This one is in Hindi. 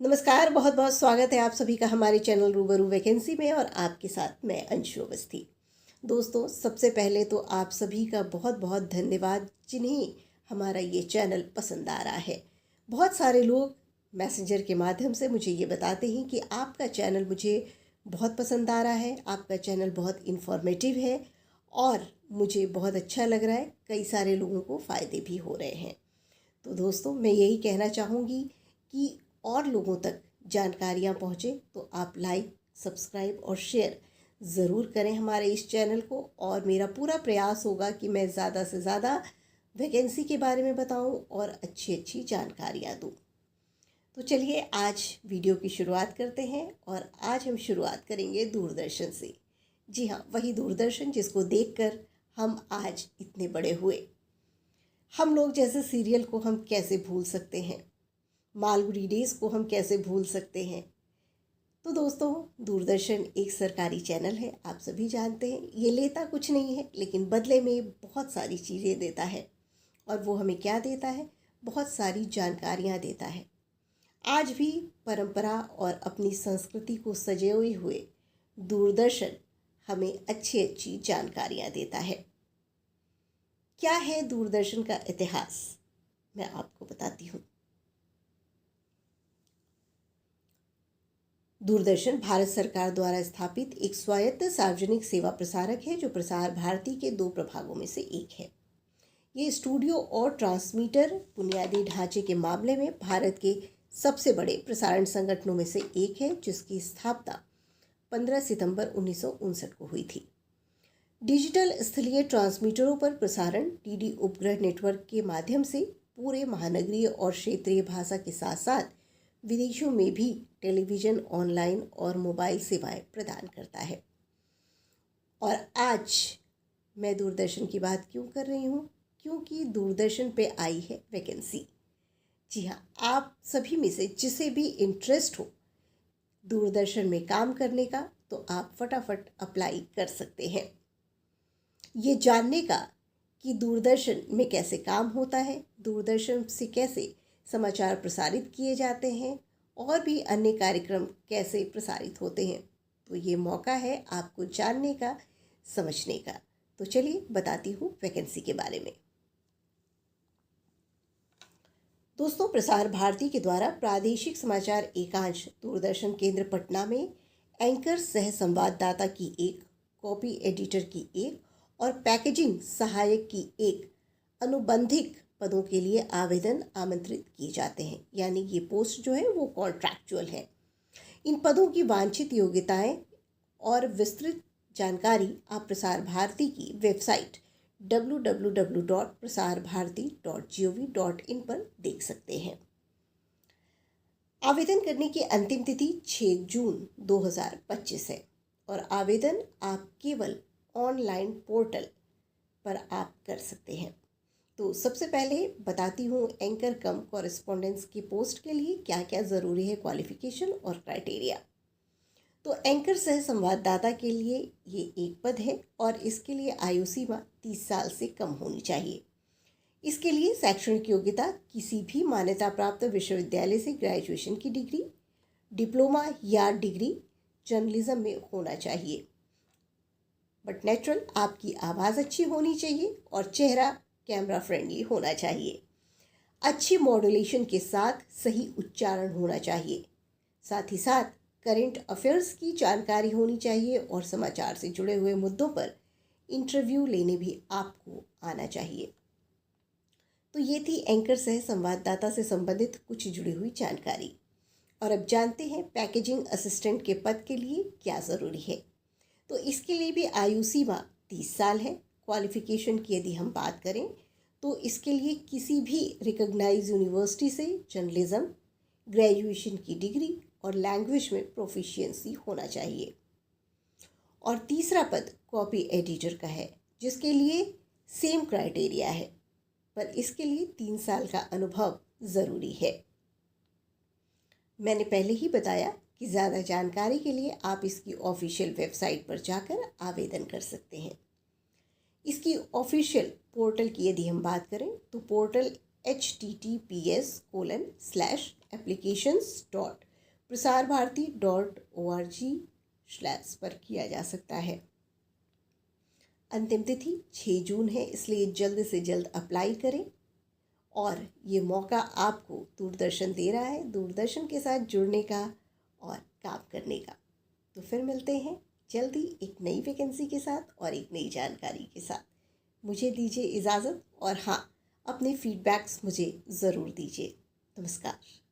नमस्कार, बहुत बहुत स्वागत है आप सभी का हमारे चैनल रूबरू वैकेंसी में और आपके साथ मैं अंशु अवस्थी। दोस्तों, सबसे पहले तो आप सभी का बहुत बहुत धन्यवाद जिन्हें हमारा ये चैनल पसंद आ रहा है। बहुत सारे लोग मैसेंजर के माध्यम से मुझे ये बताते हैं कि आपका चैनल मुझे बहुत पसंद आ रहा है, आपका चैनल बहुत इन्फॉर्मेटिव है और मुझे बहुत अच्छा लग रहा है, कई सारे लोगों को फ़ायदे भी हो रहे हैं। तो दोस्तों, मैं यही कहना चाहूँगी कि और लोगों तक जानकारियाँ पहुँचे तो आप लाइक, सब्सक्राइब और शेयर ज़रूर करें हमारे इस चैनल को। और मेरा पूरा प्रयास होगा कि मैं ज़्यादा से ज़्यादा वैकेंसी के बारे में बताऊं और अच्छी अच्छी जानकारियाँ दूं। तो चलिए आज वीडियो की शुरुआत करते हैं और आज हम शुरुआत करेंगे दूरदर्शन से। जी हाँ, वही दूरदर्शन जिसको देखकर हम आज इतने बड़े हुए। हम लोग जैसे सीरियल को हम कैसे भूल सकते हैं, मालगुडी डेज को हम कैसे भूल सकते हैं। तो दोस्तों, दूरदर्शन एक सरकारी चैनल है, आप सभी जानते हैं। ये लेता कुछ नहीं है लेकिन बदले में बहुत सारी चीज़ें देता है। और वो हमें क्या देता है? बहुत सारी जानकारियाँ देता है। आज भी परंपरा और अपनी संस्कृति को सजोए हुए दूरदर्शन हमें अच्छी अच्छी जानकारियाँ देता है। क्या है दूरदर्शन का इतिहास, मैं आपको बताती हूँ। दूरदर्शन भारत सरकार द्वारा स्थापित एक स्वायत्त सार्वजनिक सेवा प्रसारक है जो प्रसार भारती के 2 प्रभागों में से एक है। ये स्टूडियो और ट्रांसमीटर बुनियादी ढांचे के मामले में भारत के सबसे बड़े प्रसारण संगठनों में से एक है, जिसकी स्थापना 15 सितंबर 1959 को हुई थी। डिजिटल स्थलीय ट्रांसमीटरों पर प्रसारण डीडी उपग्रह नेटवर्क के माध्यम से पूरे महानगरीय और क्षेत्रीय भाषा के साथ साथ विदेशों में भी टेलीविज़न, ऑनलाइन और मोबाइल सेवाएं प्रदान करता है। और आज मैं दूरदर्शन की बात क्यों कर रही हूँ? क्योंकि दूरदर्शन पे आई है वैकेंसी। जी हाँ, आप सभी में से जिसे भी इंटरेस्ट हो दूरदर्शन में काम करने का, तो आप फटाफट अप्लाई कर सकते हैं। ये जानने का कि दूरदर्शन में कैसे काम होता है, दूरदर्शन से कैसे समाचार प्रसारित किए जाते हैं और भी अन्य कार्यक्रम कैसे प्रसारित होते हैं, तो ये मौका है आपको जानने का, समझने का। तो चलिए बताती हूँ वैकेंसी के बारे में। दोस्तों, प्रसार भारती के द्वारा प्रादेशिक समाचार एकांश दूरदर्शन केंद्र पटना में एंकर सह संवाददाता की एक, कॉपी एडिटर की एक और पैकेजिंग सहायक की एक अनुबंधिक पदों के लिए आवेदन आमंत्रित किए जाते हैं। यानी ये पोस्ट जो है वो कॉन्ट्रैक्चुअल है। इन पदों की वांछित योग्यताएं और विस्तृत जानकारी आप प्रसार भारती की वेबसाइट www.prasarbharati.gov.in पर देख सकते हैं। आवेदन करने की अंतिम तिथि 6 जून 2025 है और आवेदन आप केवल ऑनलाइन पोर्टल पर आप कर सकते हैं। तो सबसे पहले बताती हूँ एंकर कम कॉरेस्पॉन्डेंस की पोस्ट के लिए क्या क्या ज़रूरी है, क्वालिफिकेशन और क्राइटेरिया। तो एंकर सह संवाददाता के लिए ये एक पद है और इसके लिए आयु सीमा 30 साल से कम होनी चाहिए। इसके लिए शैक्षणिक योग्यता किसी भी मान्यता प्राप्त विश्वविद्यालय से ग्रेजुएशन की डिग्री, डिप्लोमा या डिग्री जर्नलिज्म में होना चाहिए। बट नेचुरल, आपकी आवाज़ अच्छी होनी चाहिए और चेहरा कैमरा फ्रेंडली होना चाहिए। अच्छी मॉड्यूलेशन के साथ सही उच्चारण होना चाहिए। साथ ही साथ करंट अफेयर्स की जानकारी होनी चाहिए और समाचार से जुड़े हुए मुद्दों पर इंटरव्यू लेने भी आपको आना चाहिए। तो ये थी एंकर सह संवाददाता से संबंधित कुछ जुड़ी हुई जानकारी। और अब जानते हैं पैकेजिंग असिस्टेंट के पद के लिए क्या ज़रूरी है। तो इसके लिए भी आयु सीमा 30 साल है। क्वालिफिकेशन की यदि हम बात करें तो इसके लिए किसी भी रिकॉग्नाइज यूनिवर्सिटी से जर्नलिज्म, ग्रेजुएशन की डिग्री और लैंग्वेज में प्रोफिशिएंसी होना चाहिए। और तीसरा पद कॉपी एडिटर का है, जिसके लिए सेम क्राइटेरिया है, पर इसके लिए 3 साल का अनुभव ज़रूरी है। मैंने पहले ही बताया कि ज़्यादा जानकारी के लिए आप इसकी ऑफिशियल वेबसाइट पर जाकर आवेदन कर सकते हैं। इसकी ऑफिशियल पोर्टल की यदि हम बात करें तो पोर्टल https:/applications.gov.in prasarbarati.org/ पर किया जा सकता है। अंतिम तिथि 6 जून है, इसलिए जल्द से जल्द अप्लाई करें। और ये मौका आपको दूरदर्शन दे रहा है दूरदर्शन के साथ जुड़ने का और काम करने का। तो फिर मिलते हैं जल्दी एक नई वैकेंसी के साथ और एक नई जानकारी के साथ। मुझे दीजिए इजाज़त और हाँ, अपने फीडबैक्स मुझे ज़रूर दीजिए। नमस्कार।